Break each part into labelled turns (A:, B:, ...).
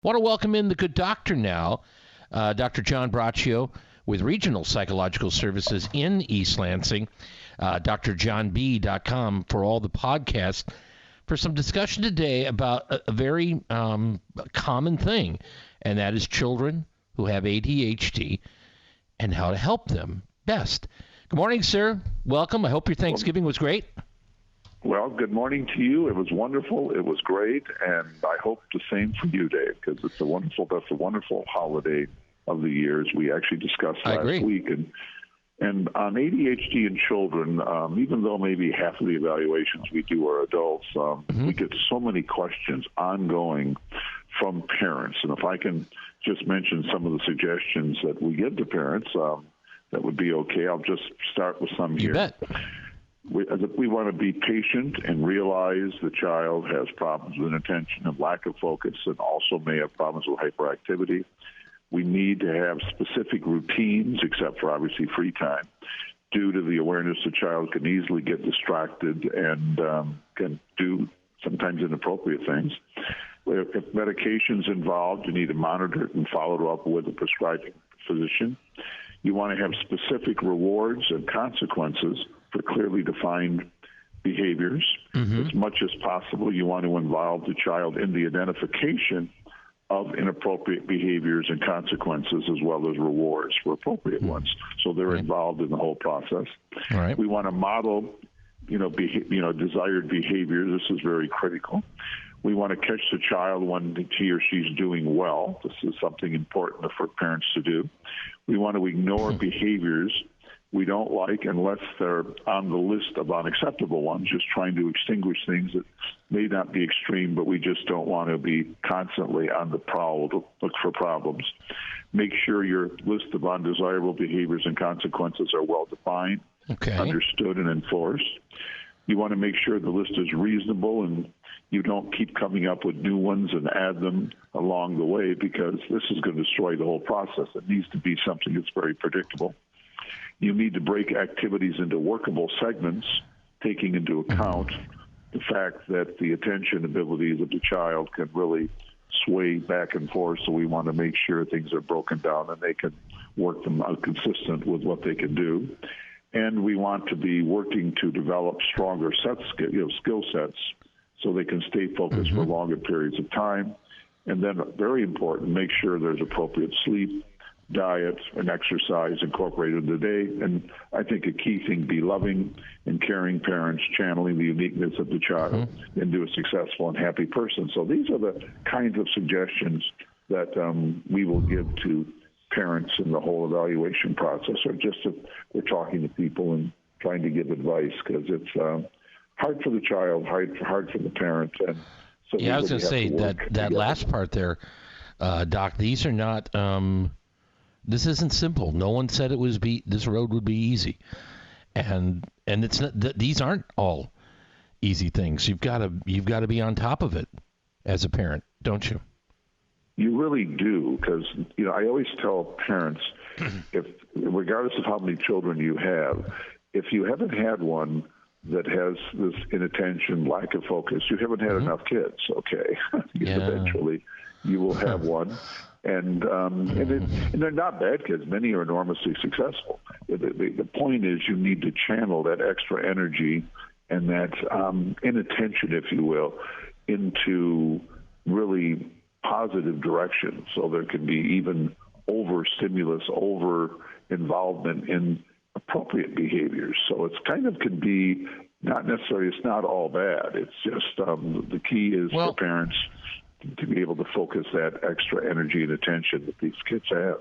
A: Want to welcome in the good doctor now, Dr. John Braccio with Regional Psychological Services in East Lansing, drjohnb.com for all the podcasts, for some discussion today about a very common thing, and that is children who have ADHD and how to help them best. Good morning, sir. Welcome. I hope your Thanksgiving was great.
B: Well, good morning to you. It was wonderful. It was great, and I hope the same for you, Dave, because that's a wonderful holiday of the year, as we actually discussed last week. And on ADHD in children, even though maybe half of the evaluations we do are adults, we get so many questions ongoing from parents. And if I can just mention some of the suggestions that we give to parents, that would be okay. I'll just start with some here.
A: You bet.
B: We want to be patient and realize the child has problems with inattention and lack of focus, and also may have problems with hyperactivity. We need to have specific routines, except for obviously free time, due to the awareness the child can easily get distracted and can do sometimes inappropriate things. If medication's involved, you need to monitor it and follow it up with a prescribing physician. You want to have specific rewards and consequences for clearly defined behaviors. As much as possible, you want to involve the child in the identification of inappropriate behaviors and consequences, as well as rewards for appropriate ones. So they're involved in the whole process.
A: All right.
B: We want to model, desired behavior. This is very critical. We want to catch the child when he or she's doing well. This is something important for parents to do. We want to ignore behaviors we don't like unless they're on the list of unacceptable ones, just trying to extinguish things that may not be extreme, but we just don't want to be constantly on the prowl to look for problems. Make sure your list of undesirable behaviors and consequences are well defined, understood, and enforced. You want to make sure the list is reasonable and you don't keep coming up with new ones and add them along the way, because this is going to destroy the whole process. It needs to be something that's very predictable. You need to break activities into workable segments, taking into account the fact that the attention abilities of the child can really sway back and forth. So we want to make sure things are broken down and they can work them out consistent with what they can do. And we want to be working to develop stronger skill sets so they can stay focused for longer periods of time. And then, very important, make sure there's appropriate sleep, diet, and exercise incorporated in the day. And I think a key thing, be loving and caring parents, channeling the uniqueness of the child into a successful and happy person. So these are the kinds of suggestions that we will give to parents in the whole evaluation process, or just if we're talking to people and trying to give advice, because it's hard for the child, hard for the parent. And so
A: I was going to say that last part there, Doc, these are not... this isn't simple. No one said this road would be easy, and it's not. These aren't all easy things. You've got to be on top of it as a parent, don't you?
B: You really do, because I always tell parents, if regardless of how many children you have, if you haven't had one that has this inattention, lack of focus, you haven't had enough kids. Okay, eventually you will have one. And they're not bad kids. Many are enormously successful. The point is, you need to channel that extra energy and that inattention, if you will, into really positive direction. So there can be even over-stimulus, over-involvement in appropriate behaviors. So it's kind of can be not necessarily, it's not all bad. It's just the key is for parents to be able to focus that extra energy and attention that these kids have.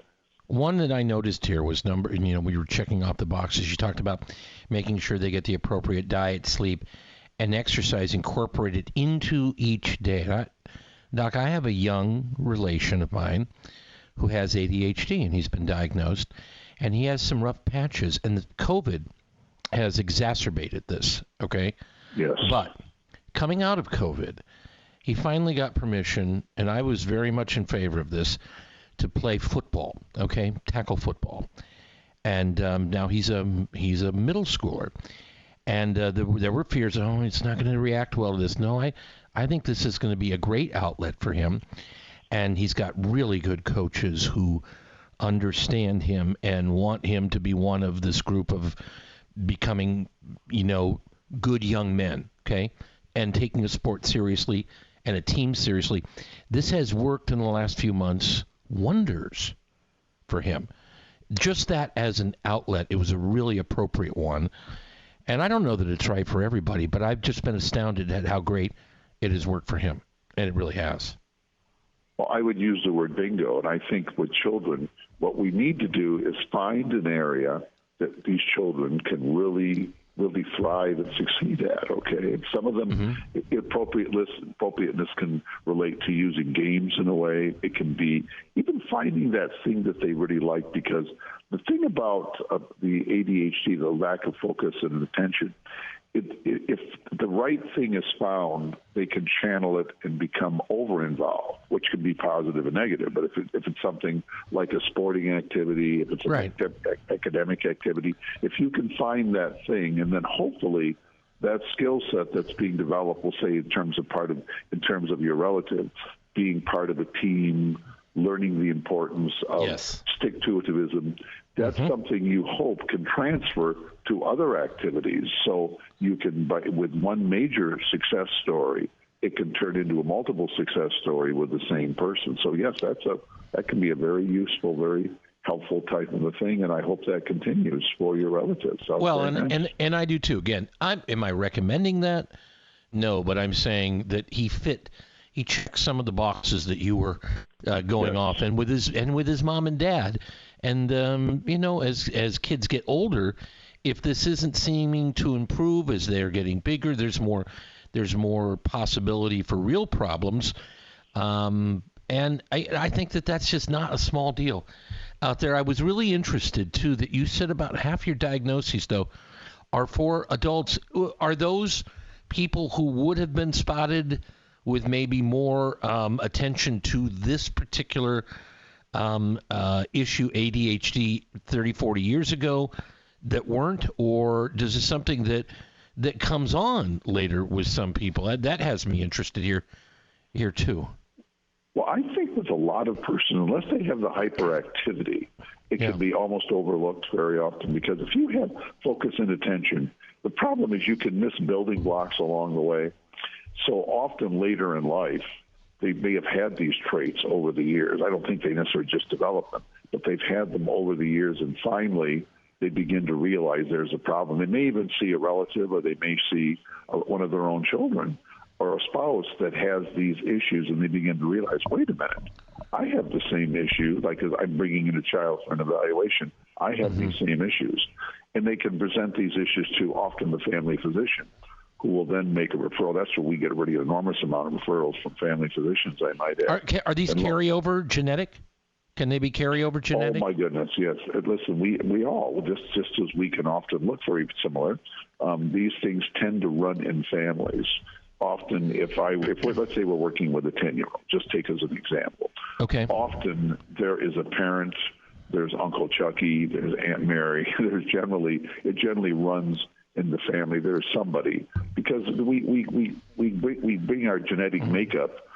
A: One that I noticed here was we were checking off the boxes. You talked about making sure they get the appropriate diet, sleep, and exercise incorporated into each day. Doc, I have a young relation of mine who has ADHD, and he's been diagnosed, and he has some rough patches, and the COVID has exacerbated this, okay?
B: Yes.
A: But coming out of COVID, he finally got permission, and I was very much in favor of this, to play football, okay, tackle football. And now he's a middle schooler. And there were fears, it's not going to react well to this. No, I think this is going to be a great outlet for him. and he's got really good coaches who understand him and want him to be one of this group of becoming, good young men, okay, and taking a sport seriously and a team seriously. This has worked in the last few months wonders for him. Just that as an outlet, it was a really appropriate one. And I don't know that it's right for everybody, but I've just been astounded at how great it has worked for him, and it really has.
B: Well, I would use the word bingo, and I think with children, what we need to do is find an area that these children can really thrive and succeed at, okay? And some of them, appropriateness can relate to using games in a way. It can be even finding that thing that they really like, because the thing about the ADHD, the lack of focus and attention, if the right thing is found, they can channel it and become over-involved, which can be positive and negative. But if it's something like a sporting activity, if it's an academic activity, if you can find that thing, and then hopefully that skill set that's being developed, we'll say in terms of your relative, being part of a team, learning the importance of stick-to-itivism, that's something you hope can transfer to other activities. So you can, with one major success story, it can turn into a multiple success story with the same person. So yes, that can be a very useful, very helpful type of a thing, and I hope that continues for your relatives.
A: Well, and I do too. Again, am I recommending that? No, but I'm saying that he checked some of the boxes that you were going off, and with his mom and dad. And as kids get older, if this isn't seeming to improve as they're getting bigger, there's more possibility for real problems. And I think that's just not a small deal out there. I was really interested too that you said about half your diagnoses though are for adults. Are those people who would have been spotted with maybe more attention to this particular issue, ADHD, 30, 40 years ago that weren't? Or does it something that comes on later with some people? That has me interested here too.
B: Well, I think with a lot of persons, unless they have the hyperactivity, it can be almost overlooked very often, because if you have focus and attention, the problem is you can miss building blocks along the way. So often later in life, they may have had these traits over the years. I don't think they necessarily just develop them, but they've had them over the years, and finally they begin to realize there's a problem. They may even see a relative, or they may see one of their own children or a spouse that has these issues, and they begin to realize, wait a minute, I have the same issue, like I'm bringing in a child for an evaluation. I have these same issues. And they can present these issues to often the family physician, who will then make a referral. That's where we get a really enormous amount of referrals from family physicians, I might add.
A: Are these carryover genetic? Can they be carryover genetic?
B: Oh, my goodness, yes. Listen, we all, just as we can often look very similar, these things tend to run in families. Often, let's say we're working with a 10-year-old, just take as an example.
A: Okay.
B: Often there is a parent, there's Uncle Chucky, there's Aunt Mary. It generally runs in the family. There's somebody, because we bring our genetic makeup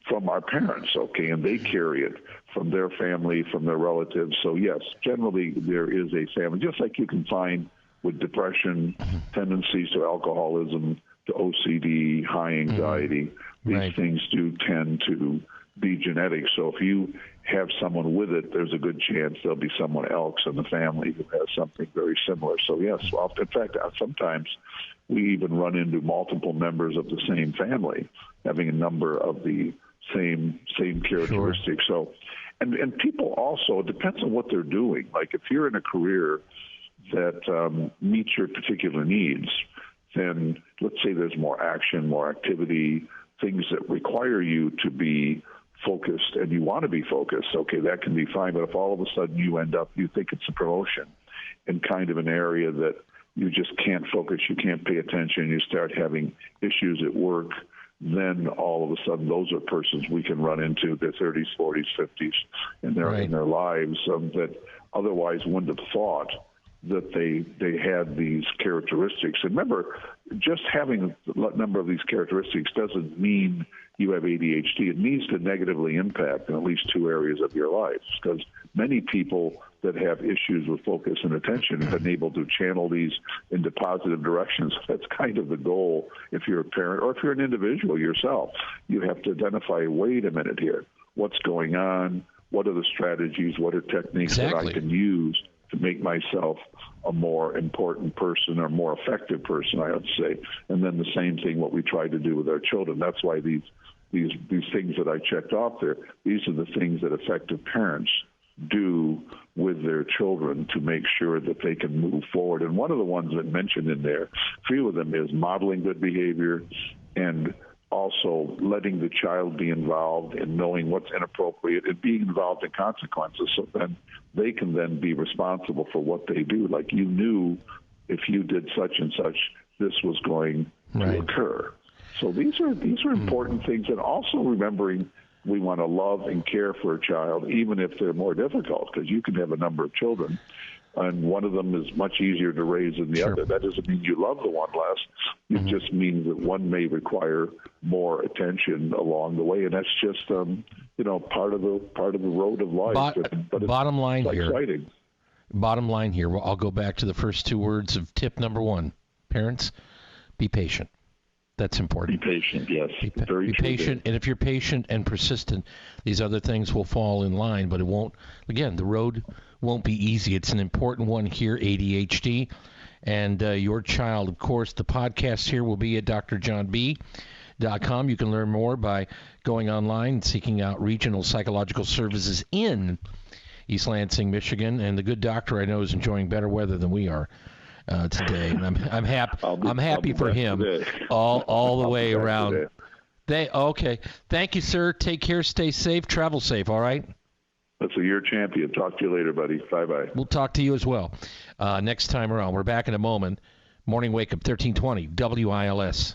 B: from our parents, okay, and they carry it from their family, from their relatives. So yes, generally there is a family, just like you can find with depression, tendencies to alcoholism, to OCD, high anxiety. These things do tend to be genetic. So if you have someone with it, there's a good chance there'll be someone else in the family who has something very similar. So yes, in fact, sometimes we even run into multiple members of the same family having a number of the same characteristics.
A: Sure.
B: So, and people also, it depends on what they're doing. Like if you're in a career that meets your particular needs, then let's say there's more action, more activity, things that require you to be focused, and you want to be focused, okay, that can be fine. But if all of a sudden you think it's a promotion in kind of an area that you just can't focus, you can't pay attention, you start having issues at work, then all of a sudden those are persons we can run into their 30s, 40s, 50s in their lives that otherwise wouldn't have thought that they had these characteristics. And remember, just having a number of these characteristics doesn't mean you have ADHD. It means to negatively impact in at least two areas of your life, because many people that have issues with focus and attention have been able to channel these into positive directions. That's kind of the goal if you're a parent or if you're an individual yourself. You have to identify, wait a minute here, what's going on? What are the strategies? What are techniques that I can use to make myself a more important person or more effective person, I would say. And then the same thing, what we try to do with our children. That's why these things that I checked off there, these are the things that effective parents do with their children to make sure that they can move forward. And one of the ones that mentioned in there, a few of them, is modeling good behavior and also letting the child be involved in knowing what's inappropriate and being involved in consequences, so then they can then be responsible for what they do. Like, you knew if you did such and such, this was going to occur. So these are important things. And also remembering we want to love and care for a child, even if they're more difficult, because you can have a number of children, and one of them is much easier to raise than the other. That doesn't mean you love the one less. It just means that one may require more attention along the way, and that's just part of the road of life. But
A: bottom line
B: it's
A: here.
B: Exciting.
A: Bottom line here. I'll go back to the first two words of tip number one. Parents, be patient. That's important.
B: Be patient, yes.
A: Be patient, and if you're patient and persistent, these other things will fall in line, but it won't. Again, the road won't be easy. It's an important one here, ADHD, and your child. Of course, the podcast here will be at drjohnb.com. You can learn more by going online and seeking out regional psychological services in East Lansing, Michigan, and the good doctor I know is enjoying better weather than we are today, and I'm happy. I'm happy for him all the way around. Okay. Thank you, sir. Take care. Stay safe. Travel safe. All right.
B: So you're a champion. Talk to you later, buddy. Bye-bye.
A: We'll talk to you as well next time around. We're back in a moment. Morning Wake Up 1320 WILS.